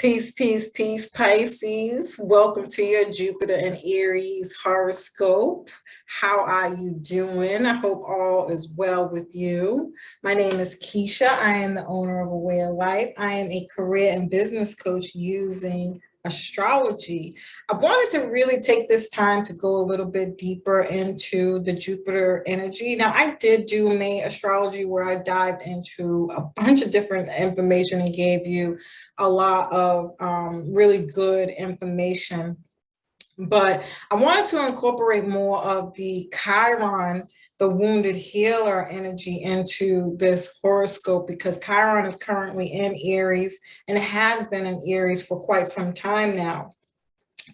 Peace, peace, peace, Pisces. Welcome to your Jupiter and Aries horoscope. How are you doing? I hope all is well with you. My name is Keisha. I am the owner of A Way of Life. I am a career and business coach using astrology. I wanted to really take this time to go a little bit deeper into the Jupiter energy. Now, I did do May astrology where I dived into a bunch of different information and gave you a lot of really good information. But I wanted to incorporate more of the Chiron, the wounded healer energy into this horoscope because Chiron is currently in Aries and has been in Aries for quite some time now.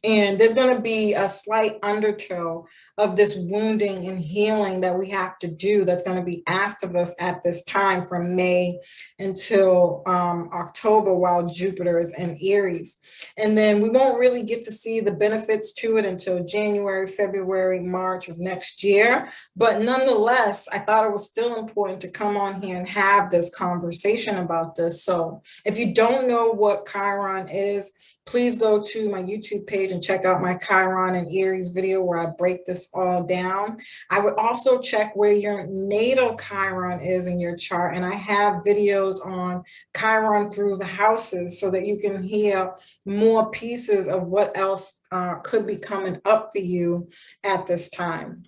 And there's going to be a slight undertow of this wounding and healing that we have to do that's going to be asked of us at this time from May until October while Jupiter is in Aries. And then we won't really get to see the benefits to it until January, February, March of next year. But nonetheless, I thought it was still important to come on here and have this conversation about this. So if you don't know what Chiron is, please go to my YouTube page and check out my Chiron and Aries video where I break this all down. I would also check where your natal Chiron is in your chart. And I have videos on Chiron through the houses so that you can hear more pieces of what else could be coming up for you at this time.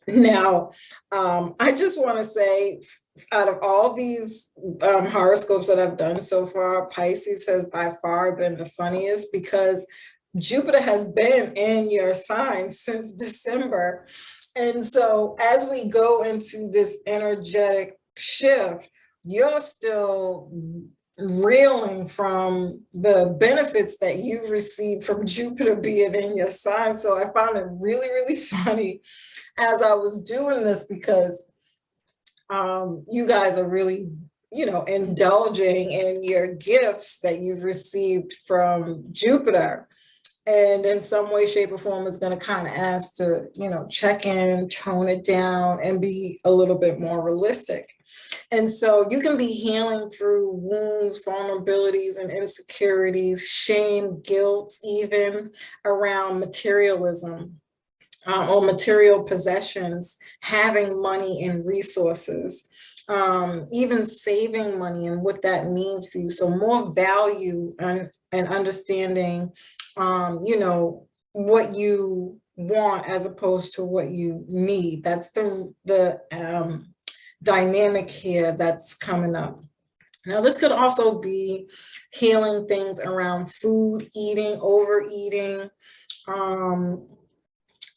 Now, I just want to say, out of all these horoscopes that I've done so far, Pisces has by far been the funniest because Jupiter has been in your sign since December. And so as we go into this energetic shift, you're still reeling from the benefits that you've received from Jupiter being in your sign. So I found it really, really funny as I was doing this because you guys are really, indulging in your gifts that you've received from Jupiter. And in some way, shape, or form, is going to kind of ask to, check in, tone it down, and be a little bit more realistic. And so you can be healing through wounds, vulnerabilities, and insecurities, shame, guilt, even around materialism. Or material possessions, having money and resources, even saving money and what that means for you. So more value and understanding, what you want as opposed to what you need. That's the dynamic here that's coming up. Now, this could also be healing things around food, eating, overeating,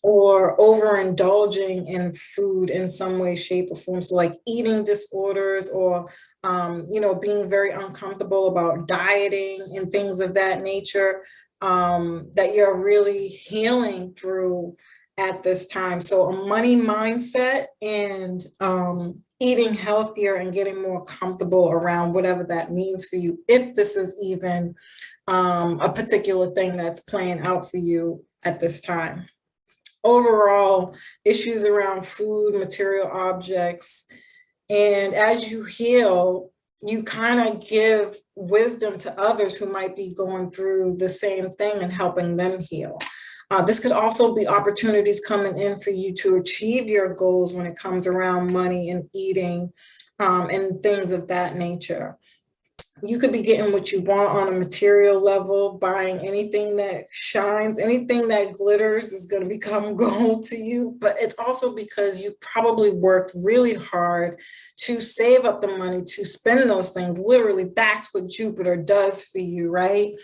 or overindulging in food in some way, shape, or form. So like eating disorders or, being very uncomfortable about dieting and things of that nature that you're really healing through at this time. So a money mindset and eating healthier and getting more comfortable around whatever that means for you, if this is even a particular thing that's playing out for you at this time. Overall, issues around food, material objects, and as you heal, you kind of give wisdom to others who might be going through the same thing and helping them heal. This could also be opportunities coming in for you to achieve your goals when it comes around money and eating and things of that nature. You could be getting what you want on a material level, buying anything that shines, anything that glitters is going to become gold to you. But it's also because you probably worked really hard to save up the money to spend those things. Literally, that's what Jupiter does for you, right?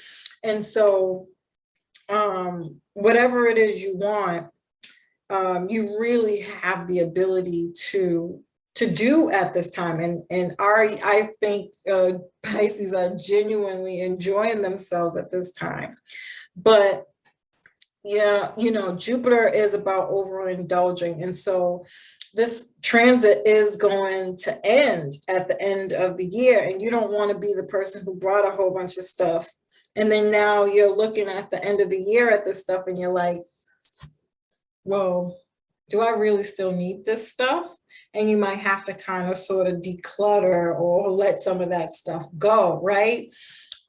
And so whatever it is you want, you really have the ability to do at this time. And Ari, I think Pisces are genuinely enjoying themselves at this time. But yeah, Jupiter is about overindulging. And so this transit is going to end at the end of the year. And you don't want to be the person who brought a whole bunch of stuff. And then now you're looking at the end of the year at this stuff and you're like, whoa, do I really still need this stuff? And you might have to kind of sort of declutter or let some of that stuff go, right?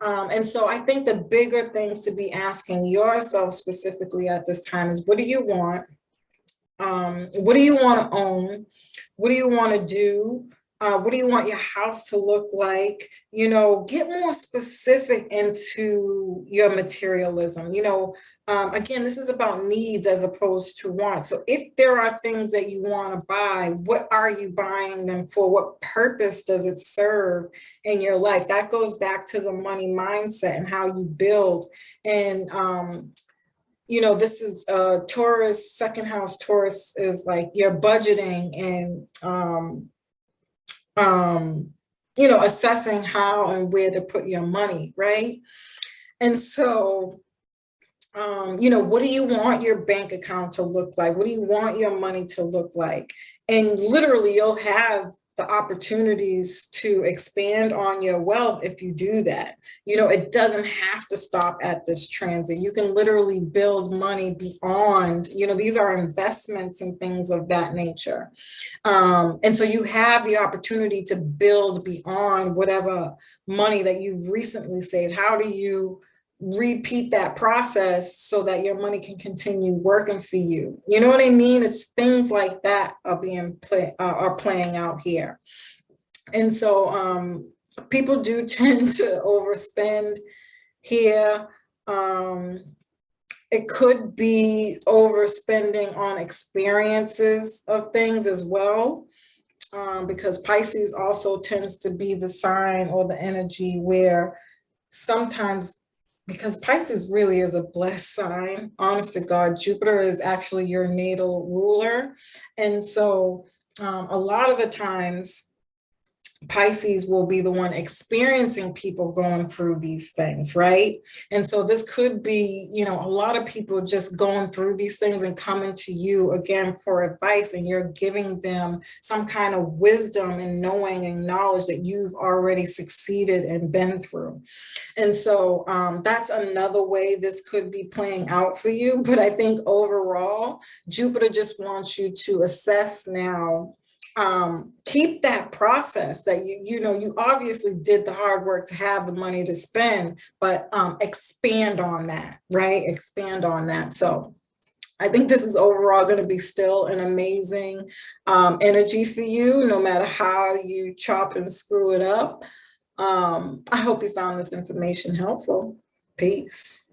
And so I think the bigger things to be asking yourself specifically at this time is, what do you want? What do you want to own? What do you want to do? What do you want your house to look like? Get more specific into your materialism. Again, this is about needs as opposed to wants. So if there are things that you want to buy, what are you buying them for? What purpose does it serve in your life? That goes back to the money mindset and how you build. And this is Taurus, second house Taurus is like your budgeting and assessing how and where to put your money, right? And so what do you want your bank account to look like? What do you want your money to look like? And literally you'll have the opportunities to expand on your wealth if you do that. It doesn't have to stop at this transit. You can literally build money beyond, these are investments and things of that nature. And so you have the opportunity to build beyond whatever money that you've recently saved. How do you repeat that process so that your money can continue working for you? You know what I mean? It's things like that are playing out here. And so people do tend to overspend here. It could be overspending on experiences of things as well, because Pisces also tends to be the sign or the energy where sometimes, because Pisces really is a blessed sign, honest to God, Jupiter is actually your natal ruler. And so a lot of the times, Pisces will be the one experiencing people going through these things, right? And so this could be, a lot of people just going through these things and coming to you again for advice, and you're giving them some kind of wisdom and knowing and knowledge that you've already succeeded and been through. And so that's another way this could be playing out for you. But I think overall, Jupiter just wants you to assess now. Keep that process that you obviously did the hard work to have the money to spend, but expand on that, right? Expand on that. So I think this is overall going to be still an amazing energy for you, no matter how you chop and screw it up. I hope you found this information helpful. Peace.